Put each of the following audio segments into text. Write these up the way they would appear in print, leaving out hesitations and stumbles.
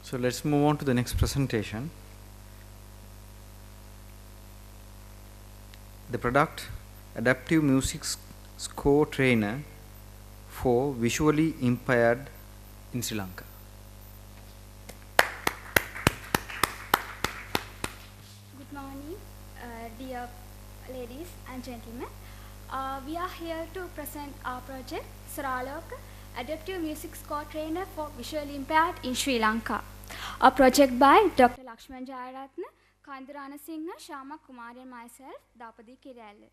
So let's move on to the next presentation. The product, Adaptive Music Score Trainer for Visually Impaired in Sri Lanka. Good morning, dear ladies and gentlemen. We are here to present our project, Saraloka, Adaptive Music Score Trainer for Visually Impaired in Sri Lanka. A project by Dr. Lakshman Jayaratne, Kandarana Singha, Shama Kumari and myself, Dapadi Kirale.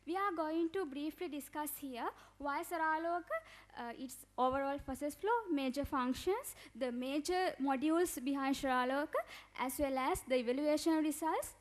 We are going to briefly discuss here why Saraloka, its overall process flow, major functions, the major modules behind Saraloka, as well as the evaluation results,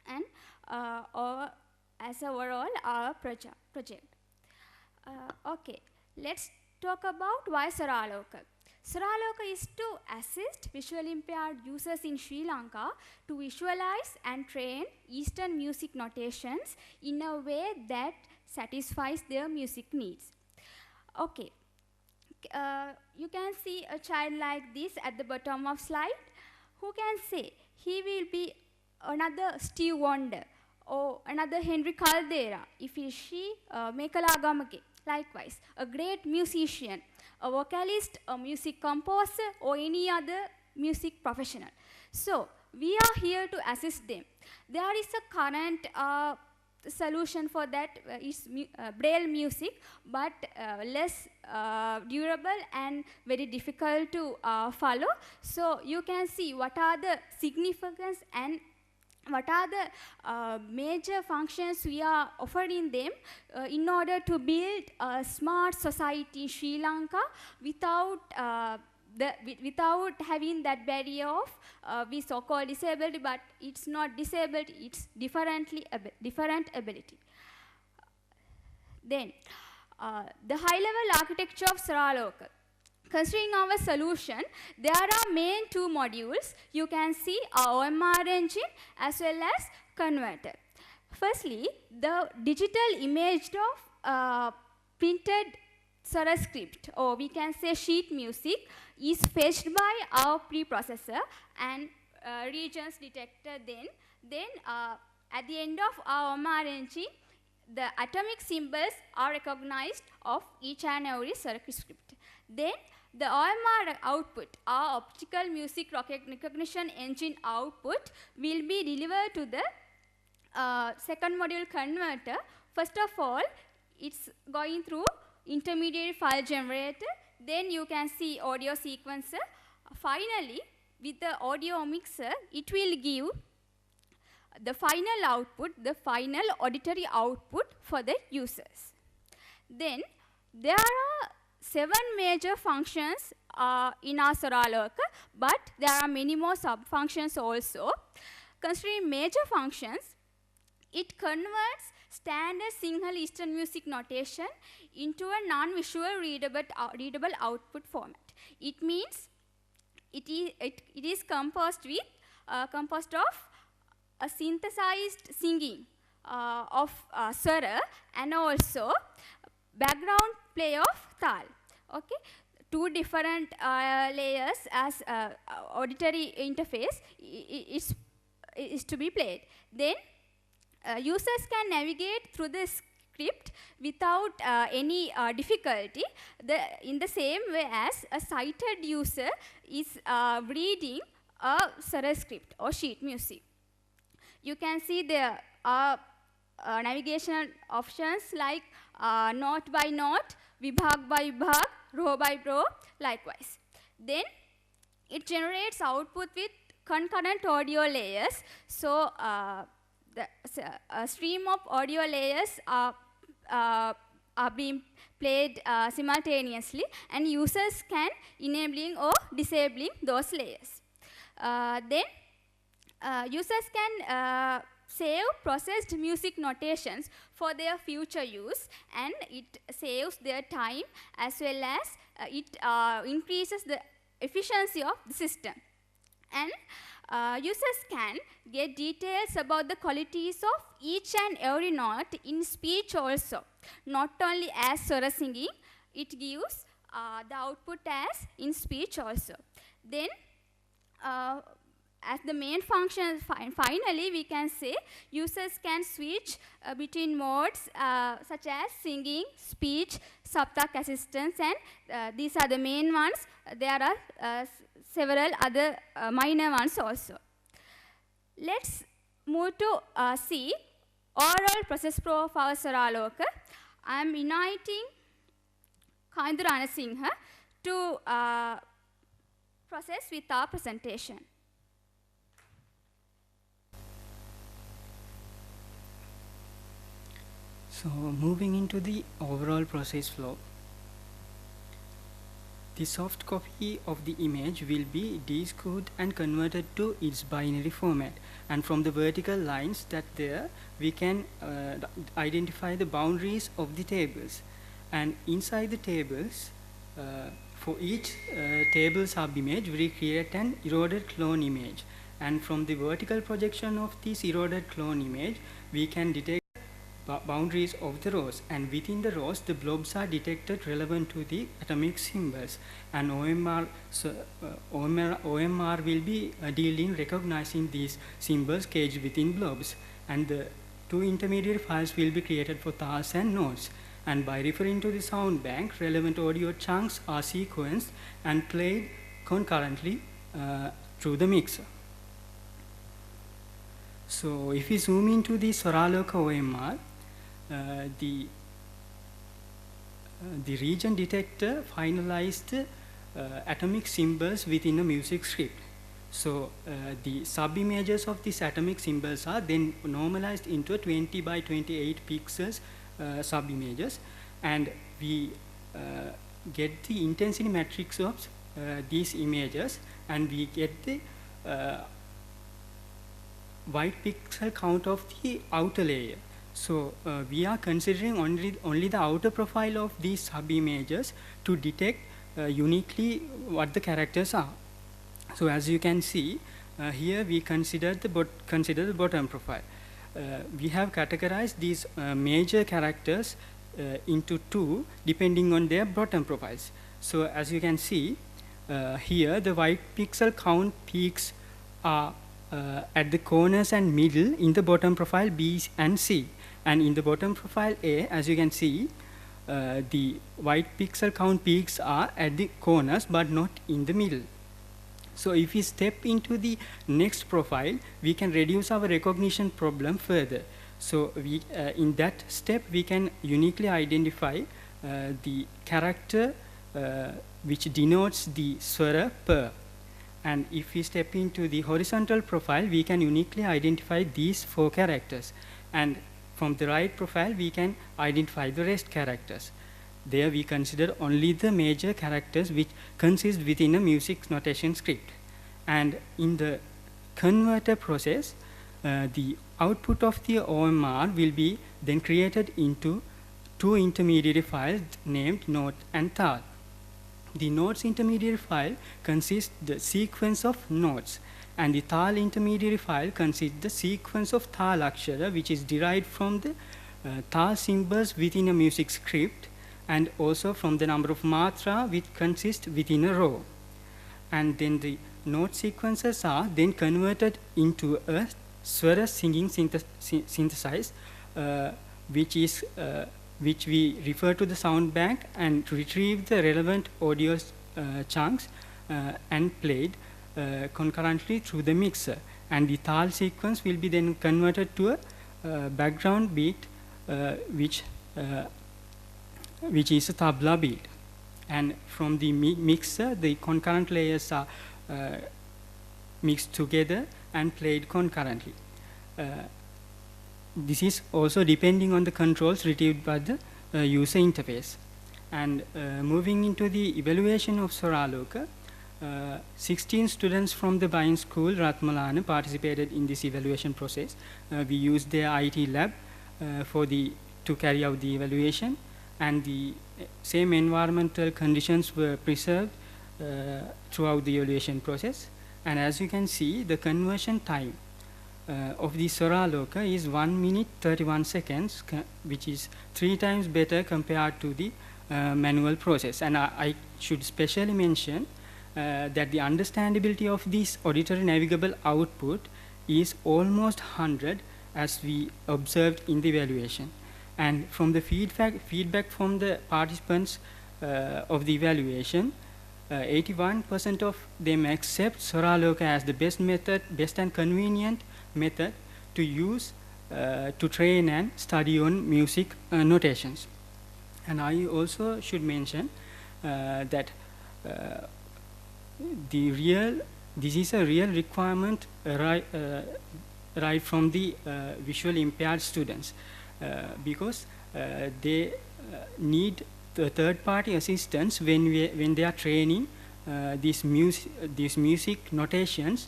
and as overall our project. Okay, let's talk about why Saraloka. Saraloka is to assist visually impaired users in Sri Lanka to visualize and train Eastern music notations in a way that satisfies their music needs. Okay, you can see a child like this at the bottom of slide. Who can say he will be another Steve Wonder or another Henry Caldera if she Mekala Gamake? Likewise, a great musician, a vocalist, a music composer, or any other music professional. So, we are here to assist them. There is a current solution for that is Braille music, but less durable and very difficult to follow. So, you can see what are the significance and what are the major functions we are offering them in order to build a smart society in Sri Lanka without without having that barrier of we so-called disability, but it's not disabled, it's different ability. Then, the high-level architecture of Saraloka. Considering our solution, there are main two modules. You can see our OMR engine as well as converter. Firstly, the digital image of printed Sara script, or we can say sheet music, is fetched by our preprocessor and regions detector. Then at the end of our OMR engine, the atomic symbols are recognized of each and every circuit script. Then the OMR output, our optical music recognition engine output, will be delivered to the second module converter. First of all, it's going through intermediate file generator. Then you can see audio sequencer. Finally, with the audio mixer, it will give the final output, the final auditory output for the users. Then there are 7 major functions in our Saraloka, but there are many more sub-functions also. Considering major functions, it converts standard Sinhala Eastern music notation into a non-visual readable output format. It means it is composed of a synthesized singing of Swara and also background play of Tal. Okay, 2 different layers as auditory interface is to be played. Then users can navigate through the script without any difficulty, in the same way as a sighted user is reading a Sara script or sheet music. You can see there are navigation options like note by note, vibhag by vibhag, row by row, likewise. Then it generates output with concurrent audio layers. So the stream of audio layers are being played simultaneously, and users can enabling or disabling those layers. Then users can save processed music notations for their future use, and it saves their time as well as it increases the efficiency of the system. And users can get details about the qualities of each and every note in speech also. Not only as Swara singing, it gives the output as in speech also. Then as the main function, finally we can say users can switch between modes such as singing, speech, Saptak assistance, and these are the main ones. There are several other minor ones also. Let's move to see overall process flow of our Saraloka. I am inviting Kaindu Ranasinghe to process with our presentation. So moving into the overall process flow, the soft copy of the image will be decoded and converted to its binary format, and from the vertical lines that there we can identify the boundaries of the tables, and inside the tables for each table subimage we create an eroded clone image, and from the vertical projection of this eroded clone image we can detect boundaries of the rows, and within the rows the blobs are detected relevant to the atomic symbols, and OMR will be dealing recognizing these symbols caged within blobs, and the two intermediate files will be created for tals and notes, and by referring to the sound bank relevant audio chunks are sequenced and played concurrently through the mixer. So if we zoom into the Saraloka OMR, the region detector finalized atomic symbols within a music script. So the sub-images of these atomic symbols are then normalized into a 20 by 28 pixels sub-images, and we get the intensity matrix of these images, and we get the white pixel count of the outer layer. So we are considering only the outer profile of these sub-images to detect uniquely what the characters are. So as you can see, here we consider the bottom profile. We have categorized these major characters into two depending on their bottom profiles. So as you can see, here the white pixel count peaks are at the corners and middle in the bottom profile B and C, and in the bottom profile A, as you can see, the white pixel count peaks are at the corners but not in the middle. So if we step into the next profile, we can reduce our recognition problem further. So we, in that step we can uniquely identify the character which denotes the swara per. And if we step into the horizontal profile, we can uniquely identify these 4 characters. And from the right profile, we can identify the rest characters. There we consider only the major characters which consist within a music notation script. And in the converter process, the output of the OMR will be then created into 2 intermediary files named note and tal. The notes intermediary file consists the sequence of notes, and the tal intermediary file consists the sequence of tal akshara, which is derived from the tal symbols within a music script, and also from the number of matra which consist within a row. And then the note sequences are then converted into a swara singing synthesize, which we refer to the sound bank and retrieve the relevant audio chunks and played concurrently through the mixer. And the tal sequence will be then converted to a background beat which is a tabla beat. And from the mixer, the concurrent layers are mixed together and played concurrently. This is also depending on the controls retrieved by the user interface. And moving into the evaluation of Saraloka, 16 students from the Bain School, Ratmalana, participated in this evaluation process. We used their IT lab to carry out the evaluation, and the same environmental conditions were preserved throughout the evaluation process. And as you can see, the conversion time of the Saraloka is 1 minute 31 seconds, which is 3 times better compared to the manual process. And I should specially mention that the understandability of this auditory navigable output is almost 100 as we observed in the evaluation. And from the feedback from the participants of the evaluation, 81% of them accept Saraloka as the best and convenient method to use to train and study on music notations. And I also should mention that this is a real requirement right from the visually impaired students because they need the third-party assistance when they are training these music notations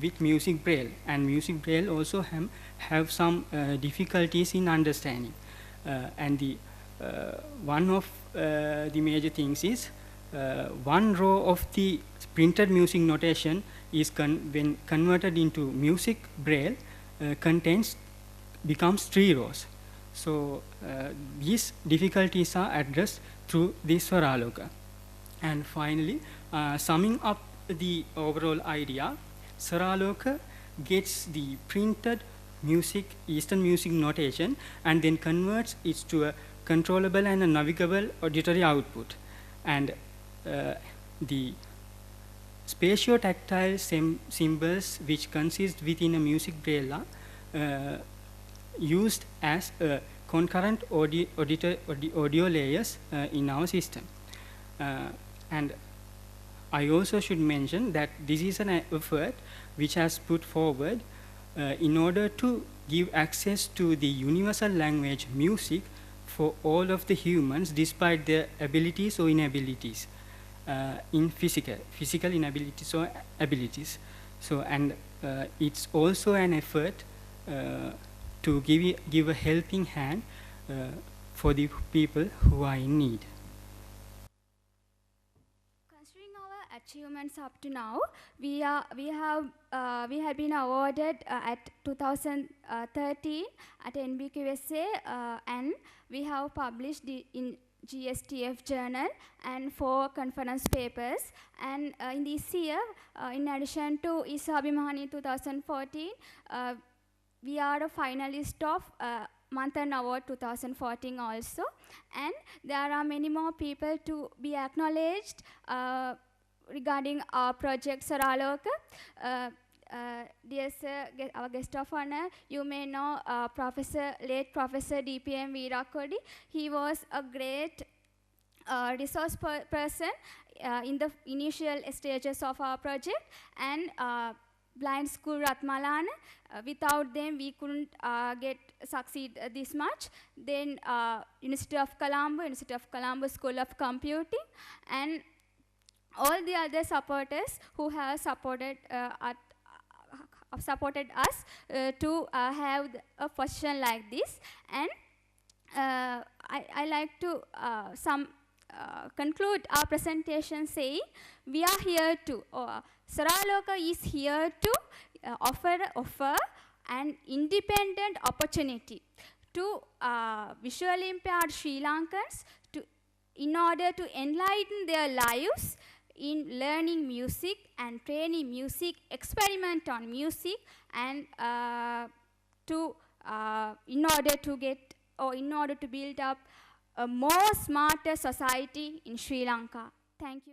with music braille, and music braille also have some difficulties in understanding. And the one of the major things is one row of the printed music notation is when converted into music braille becomes 3 rows. So these difficulties are addressed through the Saraloka. And finally, summing up the overall idea, Saraloka gets the printed Eastern music notation and then converts it to a controllable and a navigable auditory output. And the spatio-tactile symbols which consist within a music braille are used as concurrent audio layers in our system. And I also should mention that this is an effort which has put forward in order to give access to the universal language music for all of the humans despite their abilities or inabilities in physical inabilities or abilities. So, and it's also an effort to give a helping hand for the people who are in need. Considering our achievements up to now, we have been awarded at 2013 at NBQSA, and we have published in GSTF journal and 4 conference papers. And in this year, in addition to Isa Abhimani 2014, we are a finalist of Manthan Award 2014 also, and there are many more people to be acknowledged regarding our project Saraloka. Dear sir, our guest of honor, you may know late Professor DPM Veerakodi. He was a great resource person in the initial stages of our project, and Blind School Ratmalana. Without them, we couldn't succeed this much. Then University of Colombo School of Computing, and all the other supporters who have supported us to have a position like this. And I like to conclude our presentation saying we are here to, Saraloka is here to offer an independent opportunity to visually impaired Sri Lankans in order to enlighten their lives in learning music and training music, experiment on music, and in order to build up a more smarter society in Sri Lanka. Thank you.